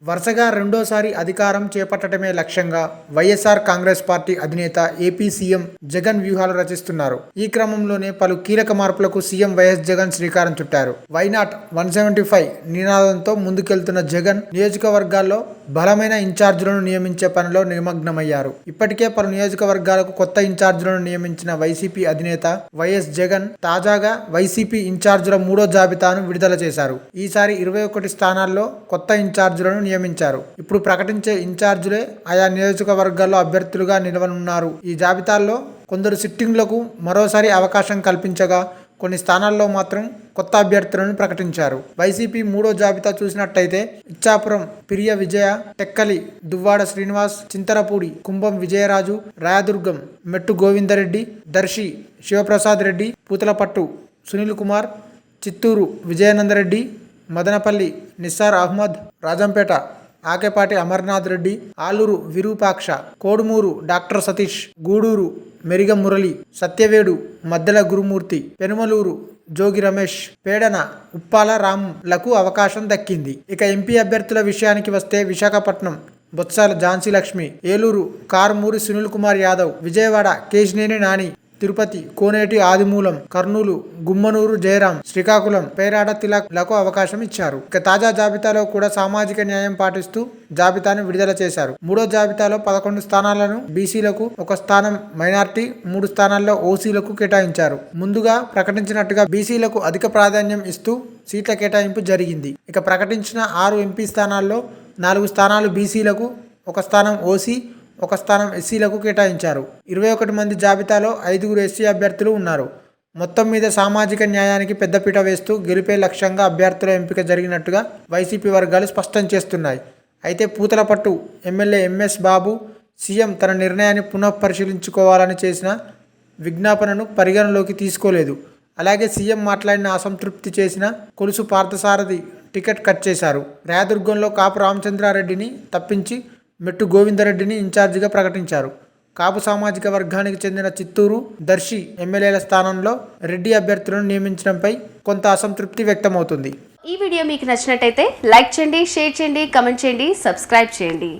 వరుసగా రెండోసారి అధికారం చేపట్టడమే లక్ష్యంగా వైఎస్ఆర్ కాంగ్రెస్ పార్టీ అధినేత ఏపీ సీఎం జగన్ వ్యూహాలు రచిస్తున్నారు. ఈ క్రమంలోనే పలు కీలక మార్పులకు సీఎం వైఎస్ జగన్ శ్రీకారం చుట్టారు. వైనాట్ 175 నినాదంతో ముందుకెళ్తున్న జగన్ నియోజకవర్గాల్లో బలమైన ఇన్ఛార్జీలను నియమించే పనిలో నిమగ్నమయ్యారు. ఇప్పటికే పలు నియోజకవర్గాలకు కొత్త ఇన్ఛార్జీలను నియమించిన వైసీపీ అధినేత వైఎస్ జగన్ తాజాగా వైసీపీ ఇన్ఛార్జీల 3వ జాబితాను విడుదల చేశారు. ఈసారి 21 స్థానాల్లో కొత్త ఇన్ఛార్జీలను నియమించారు. ఇప్పుడు ప్రకటించే ఇన్ఛార్జీలే ఆయా నియోజకవర్గాల్లో అభ్యర్థులుగా నిలవనున్నారు. ఈ జాబితాల్లో కొందరు సిట్టింగ్లకు మరోసారి అవకాశం కల్పించగా కొన్ని స్థానాల్లో మాత్రం కొత్త అభ్యర్థులను ప్రకటించారు. వైసీపీ 3వ జాబితా చూసినట్టయితే ఇచ్చాపురం పిరియ విజయ, టెక్కలి దువ్వాడ శ్రీనివాస్, చింతరపూడి కుంభం విజయరాజు, రాయదుర్గం మెట్టు గోవిందరెడ్డి, దర్శి శివప్రసాద్ రెడ్డి, పూతలపట్టు సునీల్ కుమార్, చిత్తూరు విజయానందరెడ్డి, మదనపల్లి నిస్సార్ అహ్మద్, రాజంపేట ఆకేపాటి అమర్నాథ్ రెడ్డి, ఆలూరు విరూపాక్ష, కోడుమూరు డాక్టర్ సతీష్, గూడూరు మెరిగం మురళి, సత్యవేడు మద్దెల గురుమూర్తి, పెనుమలూరు జోగి రమేష్, పేడన ఉప్పాల రామ్లకు అవకాశం దక్కింది. ఇక ఎంపీ అభ్యర్థుల విషయానికి వస్తే విశాఖపట్నం బొత్సాల ఝాన్సీ లక్ష్మి, ఏలూరు కారుమూరి సునీల్ కుమార్ యాదవ్, విజయవాడ కేశినేని నాని, తిరుపతి కోనేటి ఆదిమూలం, కర్నూలు గుమ్మనూరు జయరాం, శ్రీకాకుళం పేరాడ తిలక్ లకు అవకాశం ఇచ్చారు. ఇక తాజా జాబితాలో కూడా సామాజిక న్యాయం పాటిస్తూ జాబితాను విడుదల చేశారు. 3వ జాబితాలో 11 స్థానాలను బీసీలకు, 1 స్థానం మైనార్టీ, 3 స్థానాల్లో ఓసీలకు కేటాయించారు. ముందుగా ప్రకటించినట్టుగా బీసీలకు అధిక ప్రాధాన్యం ఇస్తూ సీట్ల కేటాయింపు జరిగింది. ఇక ప్రకటించిన 6 ఎంపీ స్థానాల్లో 4 స్థానాలు బీసీలకు, 1 స్థానం ఓసీ, 1 స్థానం ఎస్సీలకు కేటాయించారు. 21 మంది జాబితాలో 5గురు ఎస్సీ అభ్యర్థులు ఉన్నారు. మొత్తం మీద సామాజిక న్యాయానికి పెద్దపీట వేస్తూ గెలిపే లక్ష్యంగా అభ్యర్థుల ఎంపిక జరిగినట్టుగా వైసీపీ వర్గాలు స్పష్టం చేస్తున్నాయి. అయితే పూతలపట్టు ఎమ్మెల్యే ఎంఎస్ బాబు సీఎం తన నిర్ణయాన్ని పునఃపరిశీలించుకోవాలని చేసిన విజ్ఞాపనను పరిగణలోకి తీసుకోలేదు. అలాగే సీఎం మాట్లాడిన అసంతృప్తి చేసిన కొలుసు పార్థసారథి టికెట్ కట్ చేశారు. రాయదుర్గంలో కాపు రామచంద్రారెడ్డిని తప్పించి మెట్టు గోవిందరెడ్డిని ఇన్ఛార్జిగా ప్రకటించారు. కాపు సామాజిక వర్గానికి చెందిన చిత్తూరు, దర్శి ఎమ్మెల్యేల స్థానంలో రెడ్డి అభ్యర్థులను నియమించడంపై కొంత అసంతృప్తి వ్యక్తమవుతుంది. ఈ వీడియో మీకు నచ్చినట్టయితే లైక్ చేయండి, షేర్ చేయండి, కామెంట్ చేయండి, సబ్స్క్రైబ్ చేయండి.